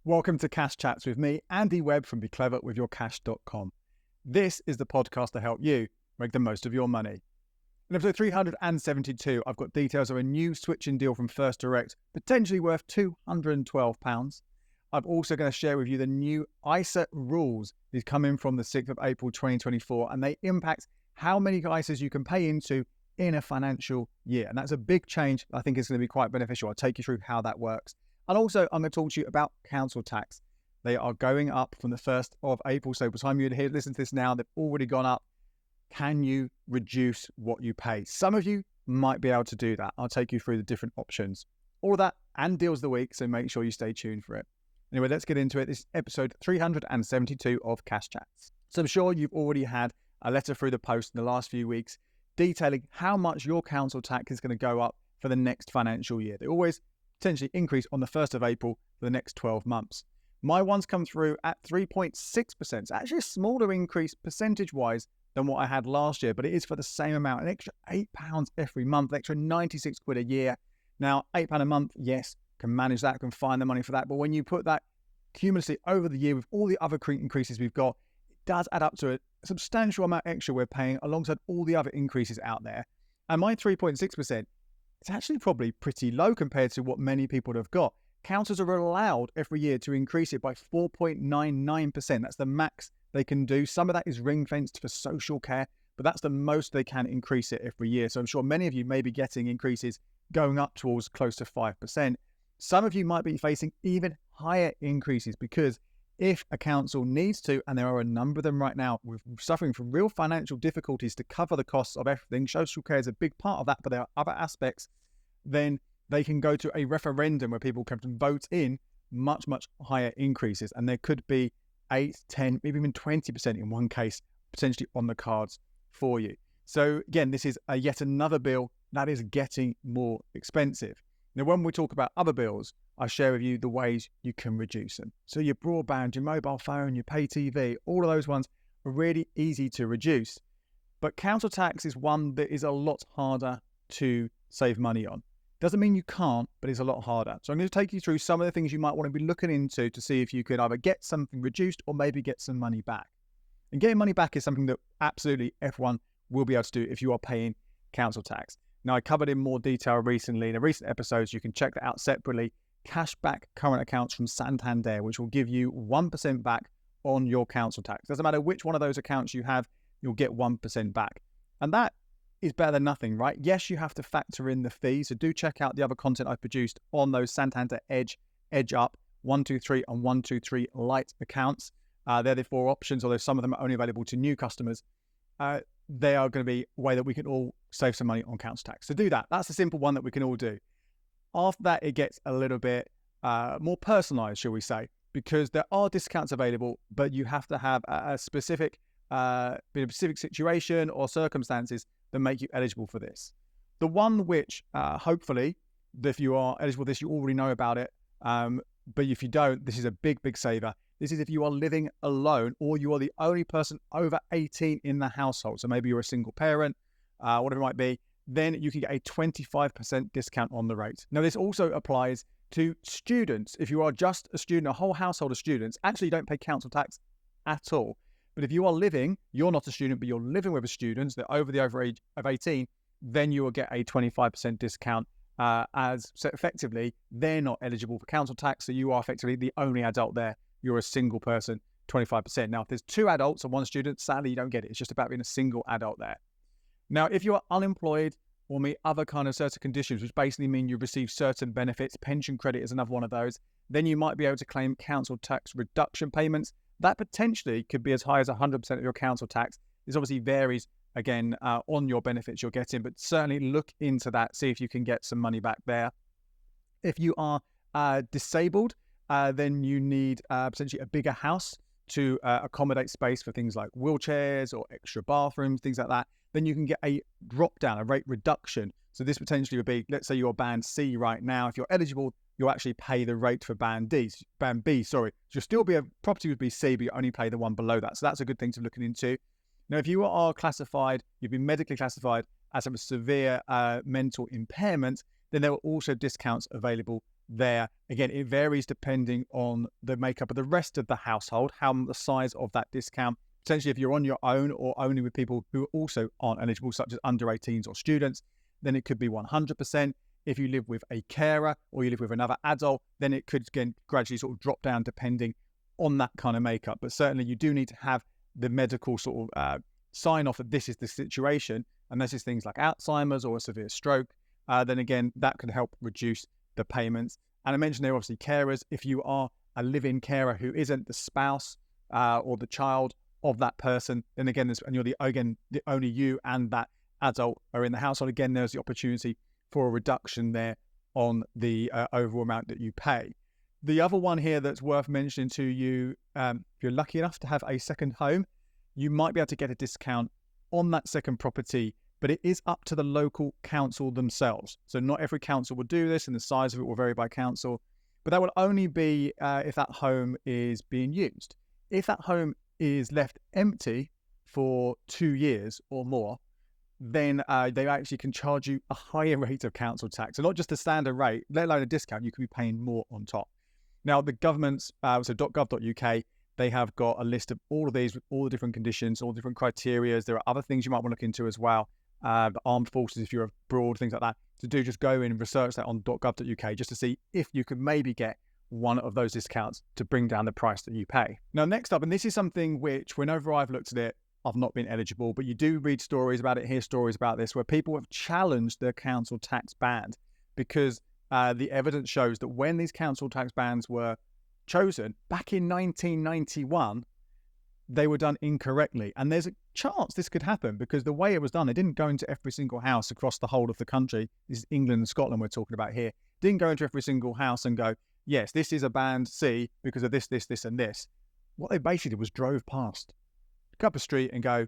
Welcome to Cash Chats with me, Andy Webb from BeCleverWithYourCash.com. This is the podcast to help you make the most of your money. In episode 372, I've got details of a new switching deal from First Direct, potentially worth £212. I'm also going to share with you the new ISA rules. These come in from the 6th of April 2024, and they impact how many ISAs you can pay into in a financial year. And that's a big change. I think it's going to be quite beneficial. I'll take you through how that works. And also, I'm going to talk to you about council tax. They are going up from the 1st of April. So by the time you listen to this now, they've already gone up. Can you reduce what you pay? Some of you might be able to do that. I'll take you through the different options. All of that and deals of the week, so make sure you stay tuned for it. Anyway, let's get into it. This is episode 372 of Cash Chats. So I'm sure you've already had a letter through the post in the last few weeks detailing how much your council tax is going to go up for the next financial year. They always potentially increase on the 1st of April for the next 12 months. My one's come through at 3.6%. It's actually a smaller increase percentage-wise than what I had last year, but it is for the same amount, an extra £8 every month, an extra 96 quid a year. Now, £8 a month, yes, can manage that, can find the money for that. But when you put that cumulatively over the year with all the other increases we've got, it does add up to a substantial amount extra we're paying alongside all the other increases out there. And my 3.6%, it's actually probably pretty low compared to what many people have got. Councils are allowed every year to increase it by 4.99%. That's the max they can do. Some of that is ring-fenced for social care, but that's the most they can increase it every year. So I'm sure many of you may be getting increases going up towards close to 5%. Some of you might be facing even higher increases because if a council needs to, and there are a number of them right now, we're suffering from real financial difficulties to cover the costs of everything. Social care is a big part of that, but there are other aspects. Then they can go to a referendum where people can vote in much, much higher increases. And there could be 8, 10, maybe even 20% in one case, potentially on the cards for you. So again, this is yet another bill that is getting more expensive. Now, when we talk about other bills, I share with you the ways you can reduce them. So your broadband, your mobile phone, your pay TV, all of those ones are really easy to reduce. But council tax is one that is a lot harder to save money on. Doesn't mean you can't, but it's a lot harder. So I'm going to take you through some of the things you might want to be looking into to see if you could either get something reduced or maybe get some money back. And getting money back is something that absolutely everyone will be able to do if you are paying council tax. Now, I covered in more detail recently in the recent episodes. You can check that out separately. Cashback current accounts from Santander, which will give you 1% back on your council tax. Doesn't matter which one of those accounts you have, you'll get 1% back. And that is better than nothing, right? Yes, you have to factor in the fees. So do check out the other content I've produced on those Santander Edge Up, 123 and 123 Lite accounts. They're the 4 options, although some of them are only available to new customers. They are going to be a way that we can all save some money on council tax. So do that. That's a simple one that we can all do. After that, it gets a little bit more personalized, shall we say, because there are discounts available, but you have to have a specific situation or circumstances that make you eligible for this. The one which hopefully, if you are eligible for this, you already know about it. But if you don't, this is a big, big saver. This is if you are living alone or you are the only person over 18 in the household. So maybe you're a single parent, whatever it might be, then you can get a 25% discount on the rate. Now, this also applies to students. If you are just a student, a whole household of students, actually you don't pay council tax at all. But if you are living, you're not a student, but you're living with a student that over the age of 18, then you will get a 25% discount as so effectively they're not eligible for council tax. So you are effectively the only adult there. You're a single person, 25%. Now, if there's 2 adults and 1 student, sadly, you don't get it. It's just about being a single adult there. Now, if you are unemployed or meet other kind of certain conditions, which basically mean you receive certain benefits, pension credit is another one of those, then you might be able to claim council tax reduction payments. That potentially could be as high as 100% of your council tax. This obviously varies, again, on your benefits you're getting, but certainly look into that, see if you can get some money back there. If you are disabled, then you need potentially a bigger house to accommodate space for things like wheelchairs or extra bathrooms, things like that. Then you can get a drop down, a rate reduction. So this potentially would be, let's say you're band C right now. If you're eligible, you'll actually pay the rate for band B. So you'll still be property would be C, but you only pay the one below that. So that's a good thing to look into. Now, if you are classified, you've been medically classified as a severe mental impairment, then there are also discounts available there. Again, it varies depending on the makeup of the rest of the household, how the size of that discount. Potentially, if you're on your own or only with people who also aren't eligible, such as under 18s or students, then it could be 100%. If you live with a carer or you live with another adult, then it could again gradually sort of drop down depending on that kind of makeup. But certainly you do need to have the medical sort of sign off that this is the situation. And this is things like Alzheimer's or a severe stroke. Then again, that could help reduce the payments. And I mentioned there obviously carers. If you are a live-in carer who isn't the spouse or the child of that person, then again, and you're the only you and that adult are in the household, again, there's the opportunity for a reduction there on the overall amount that you pay. The other one here that's worth mentioning to you, if you're lucky enough to have a second home, you might be able to get a discount on that second property, but it is up to the local council themselves. So not every council will do this, and the size of it will vary by council, but that will only be if that home is being used. If that home is left empty for 2 years or more, then they actually can charge you a higher rate of council tax. So not just a standard rate, let alone a discount, you could be paying more on top. Now, the government's, so .gov.uk, they have got a list of all of these with all the different conditions, all the different criteria. There are other things you might want to look into as well. The armed forces, if you're abroad, things like that. To do, just go in and research that on .gov.uk just to see if you could maybe get one of those discounts to bring down the price that you pay. Now, next up, and this is something which whenever I've looked at it, I've not been eligible, but you do read stories about it, hear stories about this, where people have challenged their council tax band because the evidence shows that when these council tax bands were chosen back in 1991, they were done incorrectly. And there's a chance this could happen because the way it was done, they didn't go into every single house across the whole of the country. This is England and Scotland we're talking about here. Didn't go into every single house and go, yes, this is a band C because of this, this, this, and this. What they basically did was drove past, go up a street and go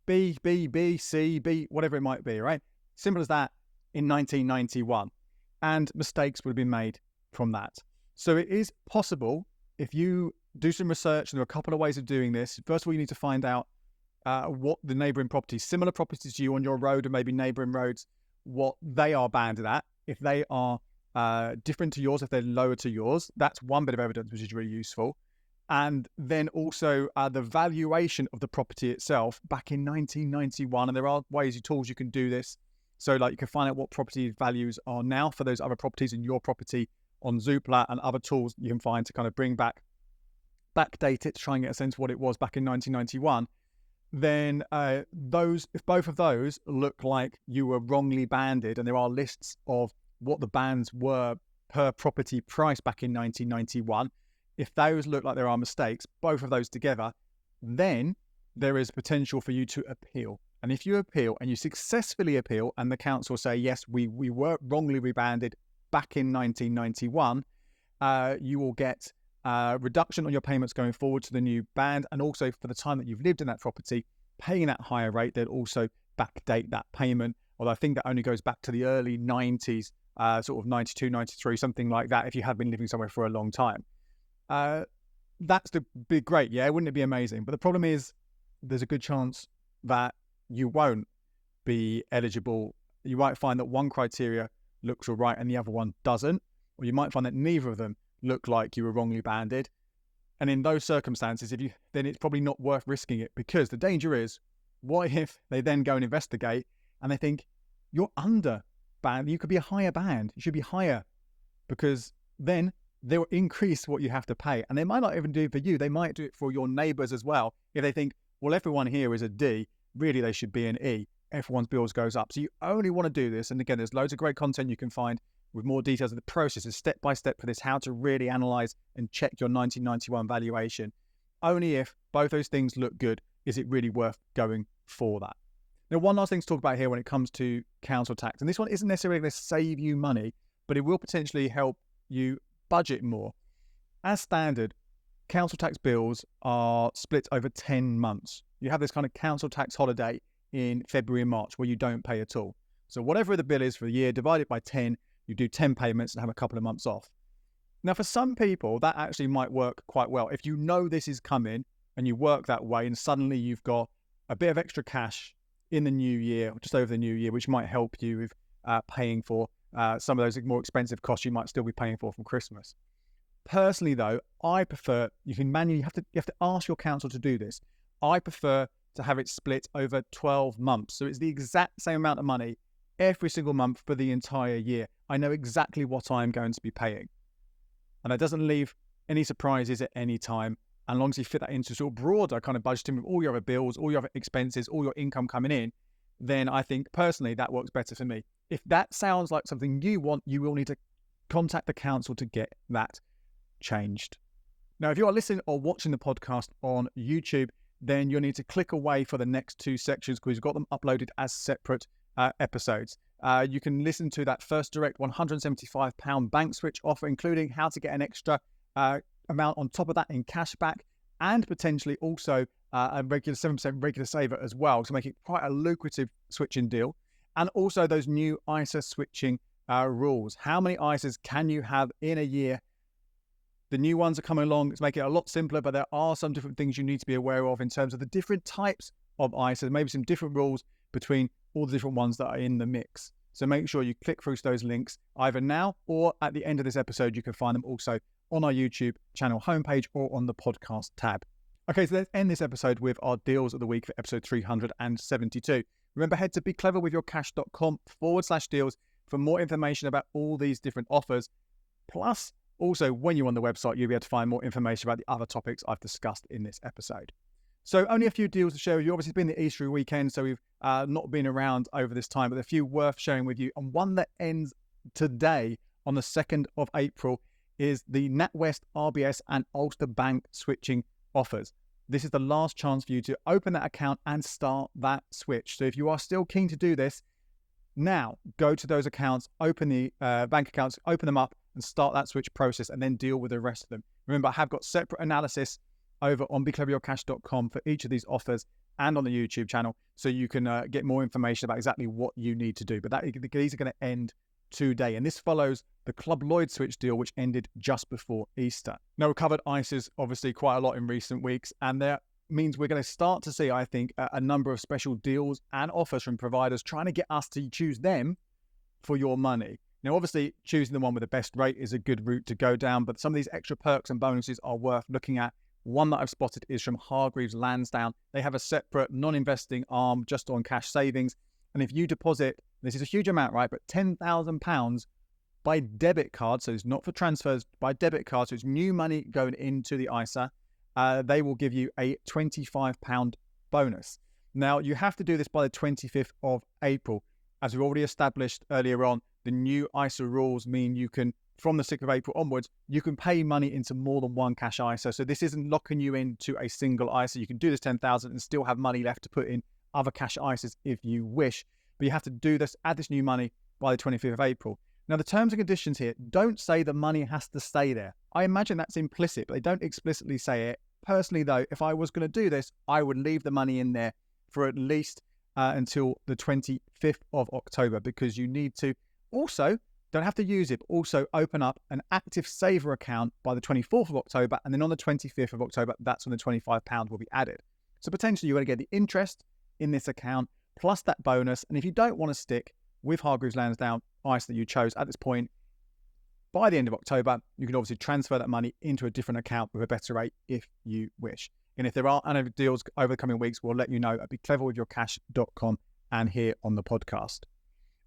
B, B, B, C, B, whatever it might be, right? Simple as that in 1991. And mistakes would have been made from that. So it is possible if you do some research, and there are a couple of ways of doing this. First of all, you need to find out what the neighbouring properties, similar properties to you on your road or maybe neighbouring roads, what they are banded at. If they are different to yours, if they're lower to yours, that's one bit of evidence which is really useful. And then also the valuation of the property itself back in 1991. And there are ways and tools you can do this. So like you can find out what property values are now for those other properties in your property on Zoopla, and other tools you can find to kind of backdate it to try and get a sense of what it was back in 1991. Then if both of those look like you were wrongly banded, and there are lists of what the bands were per property price back in 1991, if those look like there are mistakes, both of those together, then there is potential for you to appeal. And if you appeal and you successfully appeal and the council say, yes, we were wrongly rebanded back in 1991, you will get reduction on your payments going forward to the new band, and also for the time that you've lived in that property, paying that higher rate, they'll also backdate that payment. Although I think that only goes back to the early 90s, sort of 92, 93, something like that, if you have been living somewhere for a long time. That's the big great, yeah, wouldn't it be amazing? But the problem is there's a good chance that you won't be eligible. You might find that one criteria looks all right and the other one doesn't, or you might find that neither of them look like you were wrongly banded. And in those circumstances, then it's probably not worth risking it, because the danger is, what if they then go and investigate and they think you're under band, you could be a higher band, you should be higher, because then they'll increase what you have to pay. And they might not even do it for you, they might do it for your neighbours as well. If they think, well, everyone here is a D, really they should be an E, everyone's bills goes up. So you only want to do this, and again, there's loads of great content you can find with more details of the processes, step by step for this, how to really analyse and check your 1991 valuation. Only if both those things look good is it really worth going for that. Now, one last thing to talk about here when it comes to council tax, and this one isn't necessarily going to save you money, but it will potentially help you budget more. As standard, council tax bills are split over 10 months. You have this kind of council tax holiday in February and March where you don't pay at all. So whatever the bill is for the year, divide it by 10, you do 10 payments and have a couple of months off. Now, for some people, that actually might work quite well. If you know this is coming and you work that way, and suddenly you've got a bit of extra cash in the new year, just over the new year, which might help you with paying for some of those more expensive costs you might still be paying for from Christmas. Personally, though, I prefer, you have to ask your council to do this. I prefer to have it split over 12 months. So it's the exact same amount of money every single month for the entire year. I know exactly what I'm going to be paying. And that doesn't leave any surprises at any time. And as long as you fit that into sort of broader kind of budgeting with all your other bills, all your other expenses, all your income coming in, then I think personally that works better for me. If that sounds like something you want, you will need to contact the council to get that changed. Now, if you are listening or watching the podcast on YouTube, then you'll need to click away for the next two sections because we've got them uploaded as separate episodes. You can listen to that first direct £175 bank switch offer, including how to get an extra amount on top of that in cashback, and potentially also a regular 7% regular saver as well, to make it quite a lucrative switching deal. And also those new ISA switching rules. How many ISAs can you have in a year? The new ones are coming along. It's making it a lot simpler, but there are some different things you need to be aware of in terms of the different types of ISAs, maybe some different rules between all the different ones that are in the mix. So make sure you click through those links either now or at the end of this episode. You can find them also on our YouTube channel homepage or on the podcast tab. Okay, so let's end this episode with our deals of the week for episode 372. Remember, head to becleverwithyourcash.com/deals for more information about all these different offers. Plus, also, when you're on the website, you'll be able to find more information about the other topics I've discussed in this episode. So only a few deals to share with you. Obviously, it's been the Easter weekend, so we've not been around over this time, but a few worth sharing with you. And one that ends today on the 2nd of April is the NatWest, RBS and Ulster Bank switching offers. This is the last chance for you to open that account and start that switch. So if you are still keen to do this, now go to those accounts, open the bank accounts, open them up and start that switch process, and then deal with the rest of them. Remember, I have got separate analysis over on becleverwithyourcash.com for each of these offers and on the YouTube channel, so you can get more information about exactly what you need to do. But these are going to end today, and this follows the Club Lloyd switch deal, which ended just before Easter. Now, we've covered ISAs obviously quite a lot in recent weeks, and that means we're going to start to see, I think, a number of special deals and offers from providers trying to get us to choose them for your money. Now, obviously, choosing the one with the best rate is a good route to go down, but some of these extra perks and bonuses are worth looking at. One that I've spotted is from Hargreaves Lansdown. They have a separate non-investing arm just on cash savings. And if you deposit, this is a huge amount, right? But £10,000 by debit card, so it's not for transfers, by debit card, so it's new money going into the ISA, they will give you a £25 bonus. Now, you have to do this by the 25th of April. As we've already established earlier on, the new ISA rules mean you can, from the 6th of April onwards, you can pay money into more than one cash ISA. So this isn't locking you into a single ISA. You can do this 10,000 and still have money left to put in other cash ISAs if you wish. But you have to do this, add this new money by the 25th of April. Now, the terms and conditions here don't say the money has to stay there. I imagine that's implicit, but they don't explicitly say it. Personally, though, if I was going to do this, I would leave the money in there for at least until the 25th of October, because you need to also, don't have to use it, but also open up an active saver account by the 24th of October. And then on the 25th of October, that's when the £25 will be added. So potentially you're going to get the interest in this account plus that bonus. And if you don't want to stick with Hargreaves Lansdown ISA that you chose at this point, by the end of October, you can obviously transfer that money into a different account with a better rate if you wish. And if there are other deals over the coming weeks, we'll let you know at becleverwithyourcash.com and here on the podcast.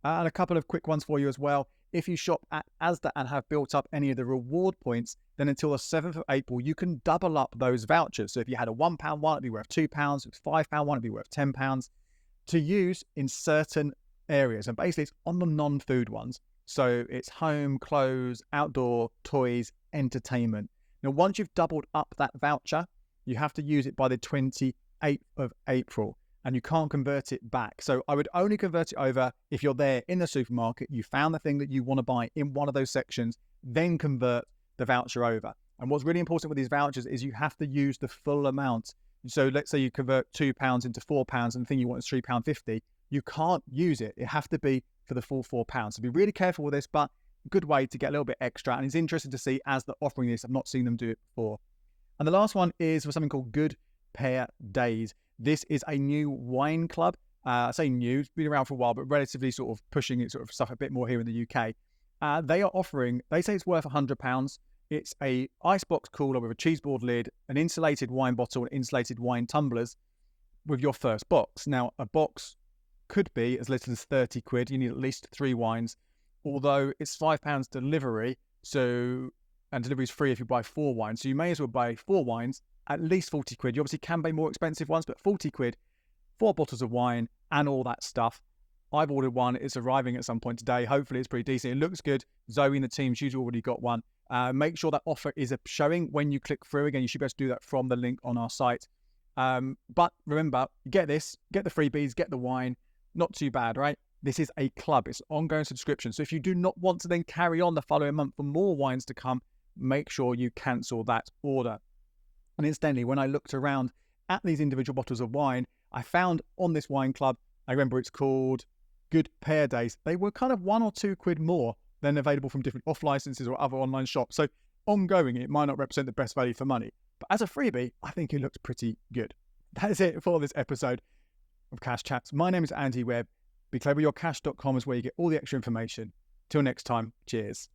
And a couple of quick ones for you as well. If you shop at Asda and have built up any of the reward points, then until the 7th of April, you can double up those vouchers. So if you had a £1 one, it'd be worth £2. If it's £5 one, it'd be worth £10 to use in certain areas. And basically, it's on the non-food ones. So it's home, clothes, outdoor, toys, entertainment. Now, once you've doubled up that voucher, you have to use it by the 28th of April. And you can't convert it back. So I would only convert it over if you're there in the supermarket, you found the thing that you want to buy in one of those sections, then convert the voucher over. And what's really important with these vouchers is you have to use the full amount. So let's say you convert £2 into £4 and the thing you want is £3.50. You can't use it. It has to be for the full £4. So be really careful with this, but a good way to get a little bit extra. And it's interesting to see as they're offering this. I've not seen them do it before. And the last one is for something called Good Pair Days. This is a new wine club I say new, it's been around for a while, but relatively sort of pushing it sort of stuff a bit more here in the UK. They are offering, they say it's worth £100. It's a icebox cooler with a cheeseboard lid, an insulated wine bottle, and insulated wine tumblers with your first box. Now, a box could be as little as 30 quid. You need at least 3 wines, although it's £5 delivery. So, and delivery is free if you buy 4 wines. So you may as well buy 4 wines, at least 40 quid. You obviously can buy more expensive ones, but 40 quid, 4 bottles of wine and all that stuff. I've ordered one. It's arriving at some point today. Hopefully it's pretty decent. It looks good. Zoe and the team, she's already got one. Make sure that offer is showing when you click through. Again, you should be able to do that from the link on our site. But remember, get this, get the freebies, get the wine. Not too bad, right? This is a club. It's an ongoing subscription. So if you do not want to then carry on the following month for more wines to come, make sure you cancel that order. And incidentally, when I looked around at these individual bottles of wine, I found on this wine club, I remember it's called Good Pair Days, they were kind of 1 or 2 quid more than available from different off licenses or other online shops. So ongoing, it might not represent the best value for money. But as a freebie, I think it looks pretty good. That is it for this episode of Cash Chats. My name is Andy Webb. BeCleverYourCash.com is where you get all the extra information. Till next time, cheers.